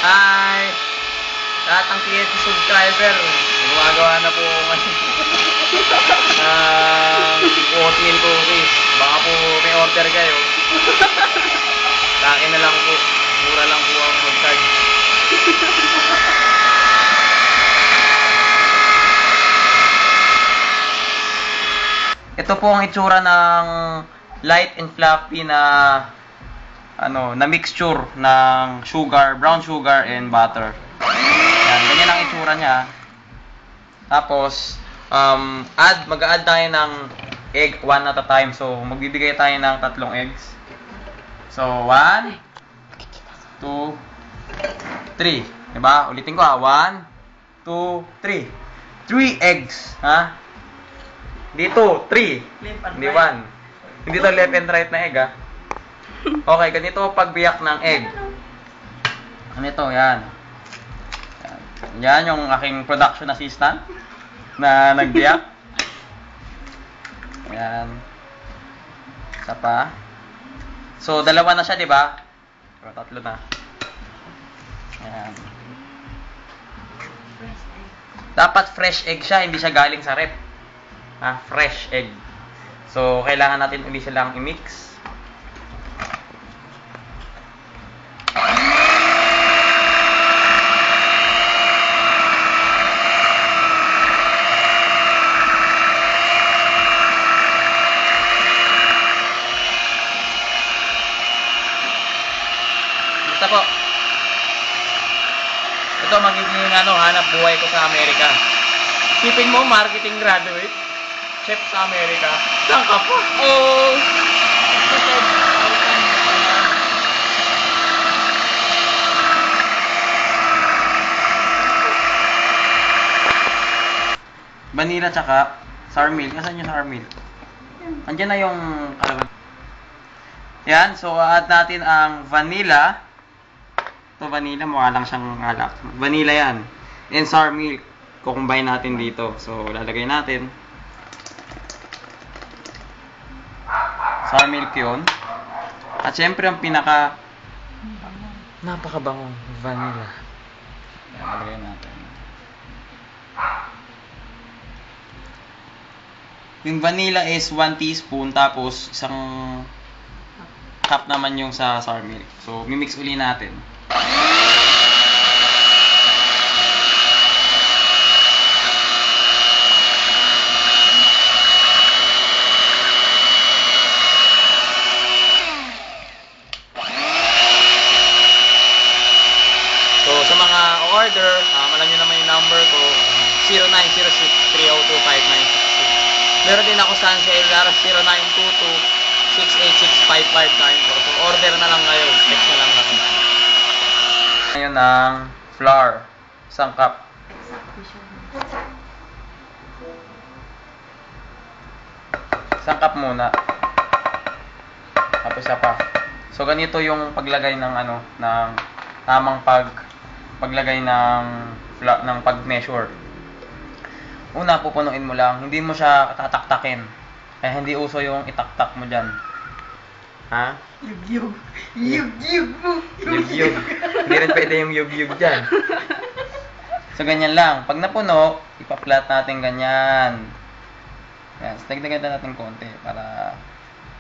Hi! Lahat ng TNT subscriber, gumagawa na po ng OTL cookies. Baka po may order kayo. Sa akin na lang po. Mura lang po ang food charge. Ito po ang itsura ng light and fluffy na na mixture ng sugar, brown sugar and butter. Yan, ganyan ang itsura niya. Tapos mag-a-add tayo ng egg one at a time. So magbibigay tayo ng 3 eggs. So 1 2 3. Diba? Ulitin ko 1 2 3. 3 eggs, ha? Dito 3. Hindi 1. Hindi to left and right na egg, ha? Okay, ganito pagbiyak ng egg. Ganito, yan. Yan yung aking production assistant na nagbiyak. Yan. Isa pa. So, 2 na siya, di ba? 3 na. Yan. Dapat fresh egg siya, hindi siya galing sa rep. Ha? Fresh egg. So, kailangan natin uli silang i-mix. Basta po. Ito magiging hanap buhay ko sa Amerika. Isipin mo, marketing graduate, chef sa Amerika. Saan ka po? Oh! Vanilla tsaka sour milk. Nasaan yung sour milk? Andiyan na yung kalaban. Yan, so add natin ang vanilla. Ito vanilla, mukha lang siyang alak. Vanilla yan. And sour milk. Kukumbine natin dito. So lalagay natin. Sour milk yun. At syempre ang napakabangong vanilla. Yan, lalagay natin. Yung vanilla is 1 teaspoon, tapos isang cup naman yung sa sour milk. So, mimix uli natin. So, sa mga order, alam nyo naman yung number ko, 0906-302-5966. Meron din ako sa cellular 0922-686-5594. So, order na lang kayo. Text na lang ako. Ngayon ang flour. Isang cup. Isang cup muna. Tapos isa pa. So, ganito yung paglagay ng ng tamang paglagay ng pag-measure. Una, pupunuin mo lang. Hindi mo siya tataktakin. Kaya hindi uso yung itaktak mo dyan. Ha? Yug-yug. Yug-yug. Yug-yug. Hindi rin pwede yung yug-yug dyan. So, ganyan lang. Pag napuno, ipa-flat natin ganyan. Yan. So, dagdagan natin konti para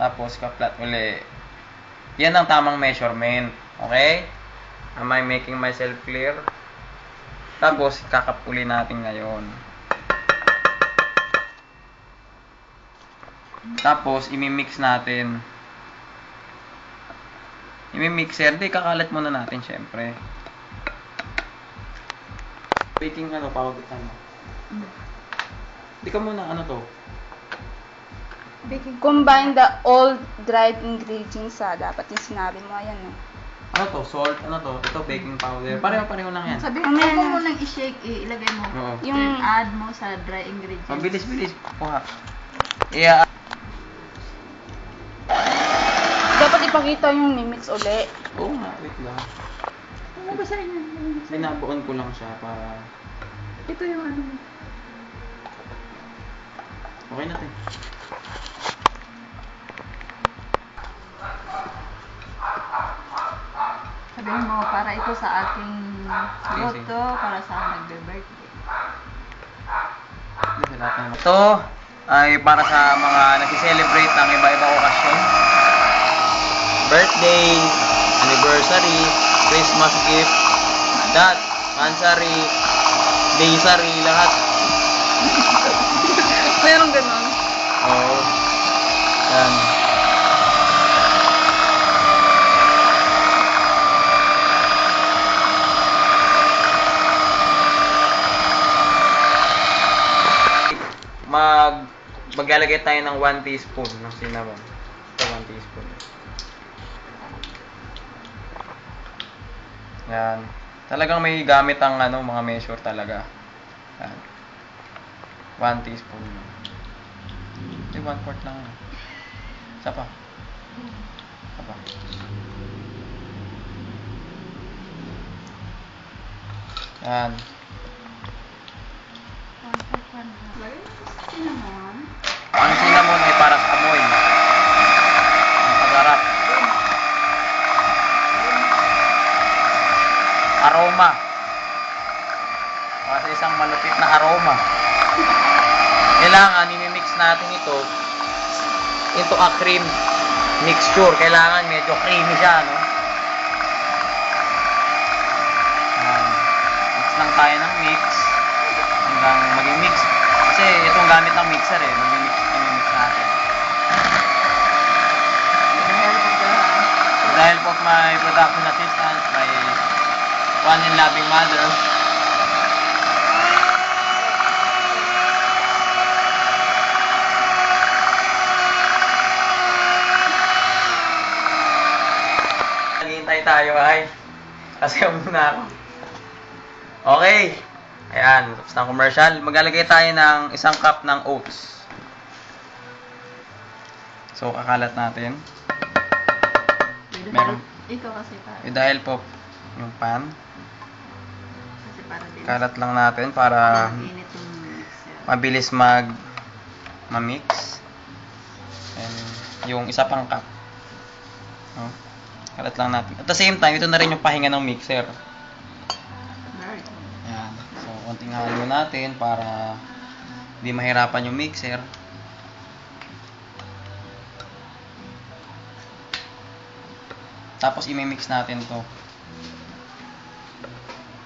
tapos ipa-flat uli. Yan ang tamang measurement. Okay? Am I making myself clear? Tapos, kakap uli natin ngayon. Tapos, imimix natin. Imimixer. Di, kakalat muna natin, syempre. Baking powder Di ka muna, to? Combine the all dried ingredients dapat yung sinabi mo. Ayan Ano to? Salt? Ito, baking powder. Pareho-pareho lang yan. Sabi mo, huwag mo nang i-shake, ilagay mo. Oo. Yung add mo sa dry ingredients. Bilis-bilis. Kuha. Dapat ipakita yung mimix uli. Oo nga, wait lang. Ano ba sa inyo? Sinabuan ko lang siya para... Ito yung ano. Okay natin. Sabihin mo, para ito sa aking Sige, sige. loto, para sa nagbe-birthday. Ito ay para sa mga nag-celebrate ng iba-ibang okasyon. Birthday, anniversary, Christmas gift, that, mansary, daysary, lahat. Meron ganun. Oo. Yan. Maglalagay tayo ng 1 teaspoon ng cinnamon. Ito 1 teaspoon. Yan. Talagang may gamit ang mga measure talaga. Yan. 1 teaspoon. Ito 1/4 lang. Isa pa. Isa pa. Yan. Cinnamon. Ang cinnamon ay para sa amoy. Ang pagharap. Aroma. Para sa isang malupit na aroma. Kailangan i-mix natin ito into a cream mixture. Kailangan medyo creamy siya, no? Yan. Mix lang tayo ng mix hanggang maging mix. Kasi itong gamit ng mixer mag-mix natin. With the help of my production assistant, my one and loving mother. Naghihintay tayo ay kasi muna ako. Okay. Ayan, tapos ng commercial. Maglalagay tayo ng 1 cup ng oats. So, kakalat natin. Meron. Ikaw kasi para. With the help of yung pan. Kasi para din. Kalat lang natin para Mainit yung mixer. mabilis ma-mix. And yung 1 pang cup. No? Kalat lang natin. At the same time, ito na rin yung pahinga ng mixer. Right. Ayan. So, konting halo natin para hindi mahirapan yung mixer. Tapos, imi-mix natin to.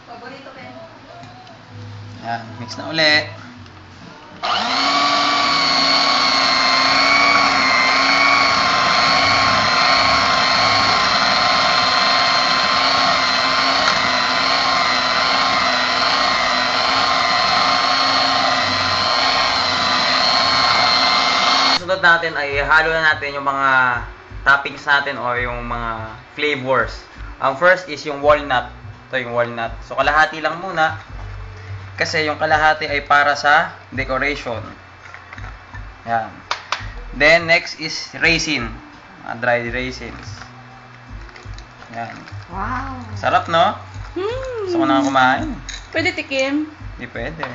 Paborito ko yan. Ayan. Mix na uli. Sunod natin ay halo na natin yung mga toppings natin o yung mga flavors. Ang first is yung walnut. Ito yung walnut. So kalahati lang muna kasi yung kalahati ay para sa decoration. Yan. Then next is raisin. Dried raisins. Yan. Wow. Sarap, no? Gusto ko na kumain. Pwede tikim. Hindi pwede.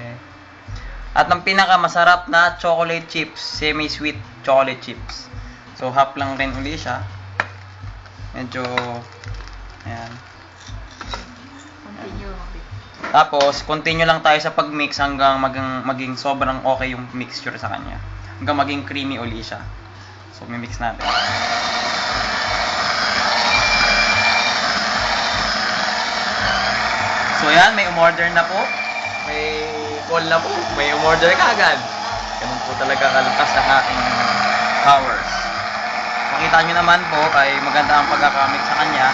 At ang pinakamasarap na chocolate chips, semi-sweet chocolate chips. So, half lang rin uli siya. Medyo, ayan. Continue. Tapos, continue lang tayo sa pag-mix hanggang maging sobrang okay yung mixture sa kanya. Hanggang maging creamy uli siya. So, mimix natin. So, ayan, may umorder na po. May call na po. May umorder ka agad. Ganun po talaga kalakas ng aking powers. Makita nyo naman po ay maganda ang pagkakamix sa kanya.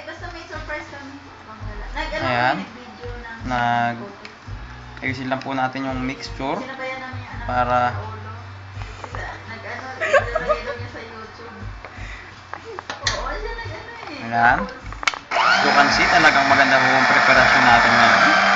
Basta may surprise kami. Ayan. Nag-video ng Ayusin lang po natin yung mixture sinabayan namin yung anak para ko sa ulo. Nilagay daw niya sa YouTube. Oo, siya nag-ano eh. ayan. So, you can see talagang maganda po yung preparasyon natin ngayon.